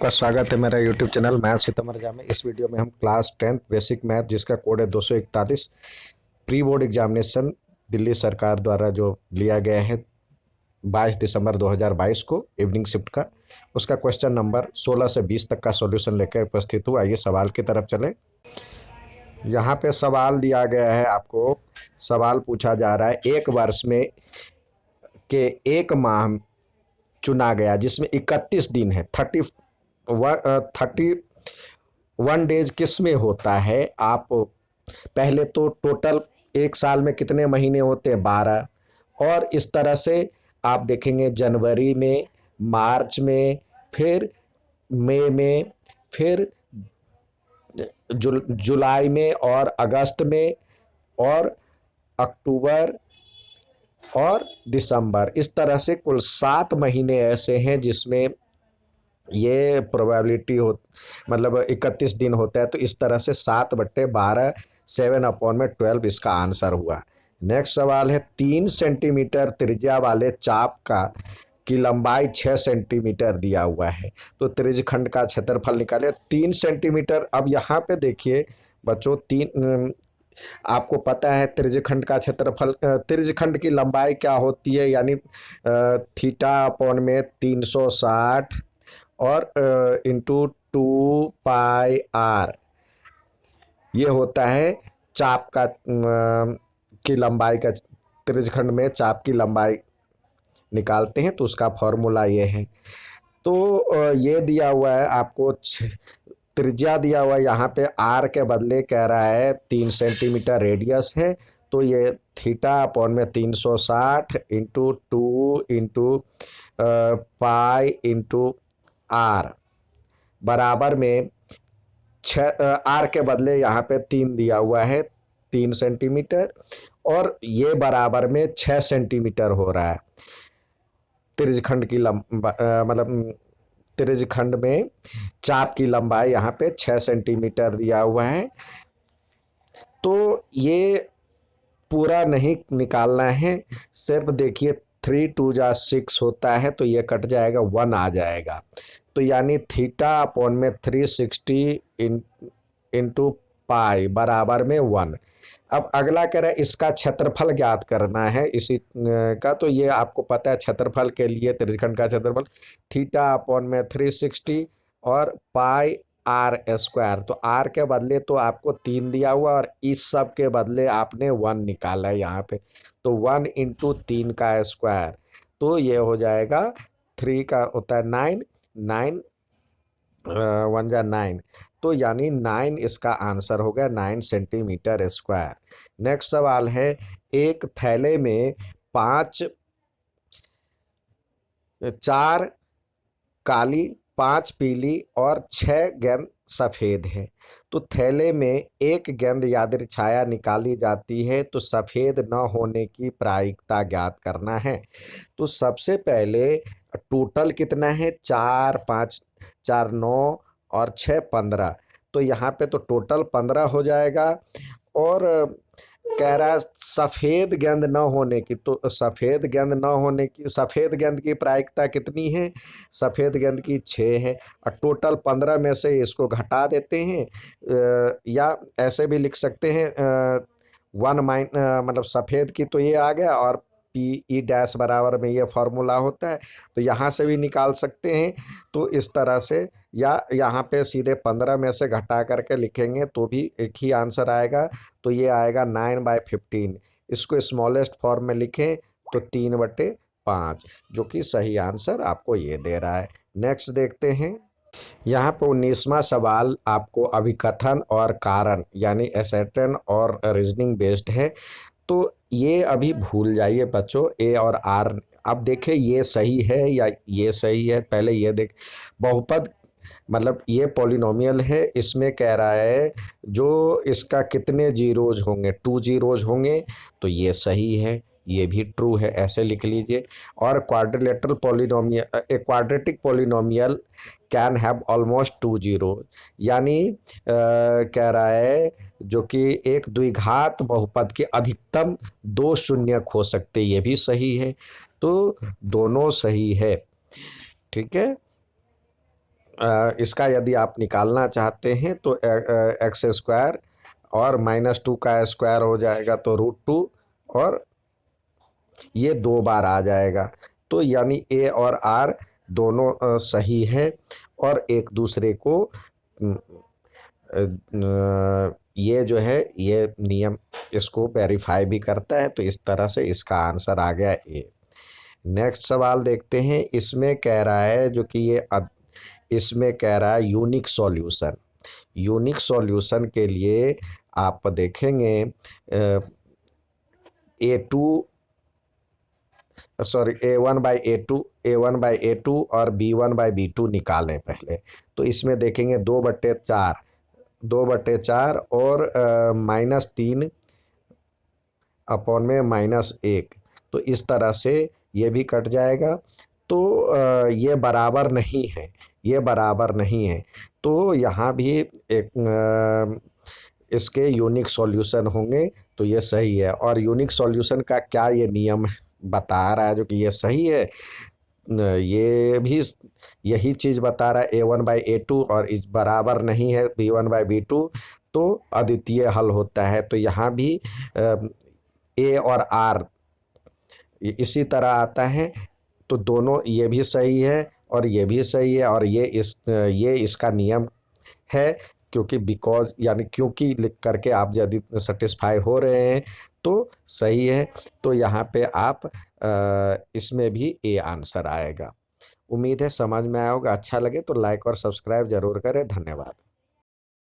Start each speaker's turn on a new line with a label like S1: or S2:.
S1: आपका स्वागत है मेरा यूट्यूब चैनल मैथ सितमरजा में। इस वीडियो में हम क्लास 10th बेसिक मैथ जिसका कोड है 241 प्री बोर्ड एग्जामिनेशन दिल्ली सरकार द्वारा जो लिया गया है 22 दिसंबर 2022 को इवनिंग शिफ्ट का, उसका क्वेश्चन नंबर 16 से 20 तक का सॉल्यूशन लेकर उपस्थित हुआ। आइए सवाल की तरफ चले। यहाँ पे सवाल दिया गया है, आपको सवाल पूछा जा रहा है एक वर्ष में के एक माह चुना गया जिसमें 31 दिन है, 31 डेज किस में होता है। आप पहले तो टोटल एक साल में कितने महीने होते हैं, 12। और इस तरह से आप देखेंगे जनवरी में, मार्च में, फिर मई में, फिर जुलाई में और अगस्त में और अक्टूबर और दिसंबर। इस तरह से कुल 7 महीने ऐसे हैं जिसमें ये प्रोबेबिलिटी हो, मतलब 31 दिन होता है। तो इस तरह से 7/12, 7/12 इसका आंसर हुआ। नेक्स्ट सवाल है 3 सेंटीमीटर त्रिज्या वाले चाप का की लंबाई 6 सेंटीमीटर दिया हुआ है, तो त्रिज्यखंड का क्षेत्रफल निकाले 3 सेंटीमीटर। अब यहाँ पे देखिए बच्चों, आपको पता है त्रिज्यखंड का क्षेत्रफल, त्रिज्यखंड की लंबाई क्या होती है, यानी थीटा अपॉन में 360 और इंटू 2 पाई आर, ये होता है चाप का की लंबाई का। त्रिज्यखंड में चाप की लंबाई निकालते हैं तो उसका फॉर्मूला ये है। तो ये दिया हुआ है आपको, त्रिज्या दिया हुआ है, यहाँ पे आर के बदले कह रहा है 3 सेंटीमीटर रेडियस है, तो ये थीटा अपॉन में 360 into 2 into pi into R बराबर में आर के बदले यहाँ पे 3 दिया हुआ है, 3 सेंटीमीटर, और ये बराबर में 6 सेंटीमीटर हो रहा है। त्रिज्यखंड की मतलब त्रिज्यखंड में चाप की लंबाई यहाँ पे 6 सेंटीमीटर दिया हुआ है। तो ये पूरा नहीं निकालना है, सिर्फ देखिए 3 2 जा 6 होता है, तो ये कट जाएगा, 1 आ जाएगा। तो यानी थीटा अपॉन में 360 इंटू पाई बराबर में 1। अब अगला कह रहा है इसका क्षेत्रफल ज्ञात करना है इसी का। तो ये आपको पता है क्षेत्रफल के लिए त्रिज्यखंड का क्षेत्रफल थीटा अपॉन में 360 और पाई आर स्क्वायर। तो आर के बदले तो आपको 3 दिया हुआ और इस सब के बदले आपने 1 निकाला है यहाँ पे, तो 1 इंटू 3 का स्क्वायर, तो ये हो जाएगा 3 का होता है 9, 9 1 जा 9, तो यानी 9 इसका आंसर हो गया, 9 सेंटीमीटर स्क्वायर। नेक्स्ट सवाल है एक थैले में 4 काली, 5 पीली और 6 गेंद सफ़ेद है। तो थैले में एक गेंद यादृच्छाया निकाली जाती है, तो सफ़ेद न होने की प्रायिकता ज्ञात करना है। तो सबसे पहले टोटल कितना है, 4 5 4 9 और 6 15, तो यहाँ पे तो टोटल 15 हो जाएगा। और कह रहा है सफ़ेद गेंद न होने की, तो सफ़ेद गेंद न होने की, सफ़ेद गेंद की प्रायिकता कितनी है, सफ़ेद गेंद की 6 है, और टोटल 15 में से इसको घटा देते हैं, या ऐसे भी लिख सकते हैं 1 मतलब सफ़ेद की तो ये आ गया, और पी ई डैश बराबर में ये फार्मूला होता है, तो यहाँ से भी निकाल सकते हैं। तो इस तरह से, या यहाँ पे सीधे 15 में से घटा करके लिखेंगे तो भी एक ही आंसर आएगा, तो ये आएगा 9/15। इसको स्मॉलेस्ट फॉर्म में लिखें तो 3/5, जो कि सही आंसर आपको ये दे रहा है। नेक्स्ट देखते हैं, यहाँ पर 19वां सवाल आपको अभिकथन और कारण यानी एसेटन और रीजनिंग बेस्ड है। तो ये अभी भूल जाइए बच्चों, ए और आर। अब देखें ये सही है या ये सही है, पहले ये देख। बहुपद मतलब ये पॉलिनोमियल है, इसमें कह रहा है जो इसका कितने जीरोज होंगे, 2 जीरोज होंगे, तो ये सही है, ये भी ट्रू है, ऐसे लिख लीजिए। और quadrilateral polynomial, a quadratic polynomial can have almost 2 zero, यानी कह रहा है जो कि एक द्विघात बहुपद के अधिकतम 2 शून्यक हो सकते, ये भी सही है। तो दोनों सही है, ठीक है। इसका यदि आप निकालना चाहते हैं तो एक्स स्क्वायर और -2 का स्क्वायर हो जाएगा तो √2 और ये 2 बार आ जाएगा। तो यानी ए और आर दोनों सही है और एक दूसरे को ये जो है ये नियम इसको वेरीफाई भी करता है। तो इस तरह से इसका आंसर आ गया ए। नेक्स्ट सवाल देखते हैं। इसमें कह रहा है जो कि इसमें कह रहा है यूनिक सॉल्यूशन। यूनिक सॉल्यूशन के लिए आप देखेंगे A2 सॉरी A1/A2 और B1/B2 निकालें पहले। तो इसमें देखेंगे 2/4 और -3 अपॉन में -1। तो इस तरह से ये भी कट जाएगा। तो ये बराबर नहीं है, ये बराबर नहीं है। तो यहाँ भी एक इसके यूनिक सॉल्यूशन होंगे तो ये सही है। और यूनिक सॉल्यूशन का क्या ये नियम बता रहा है जो कि ये सही है। ये भी यही चीज़ बता रहा है A1/A2 और इस बराबर नहीं है B1/B2 तो अद्वितीय हल होता है। तो यहाँ भी ए और आर इसी तरह आता है। तो दोनों ये भी सही है और ये भी सही है और ये इसका नियम है। क्योंकि बिकॉज यानी क्योंकि लिख करके आप यदि सेटिस्फाई हो रहे हैं तो सही है। तो यहाँ पे आप इसमें भी ए आंसर आएगा। उम्मीद है समझ में आया होगा। अच्छा लगे तो लाइक और सब्सक्राइब जरूर करें। धन्यवाद।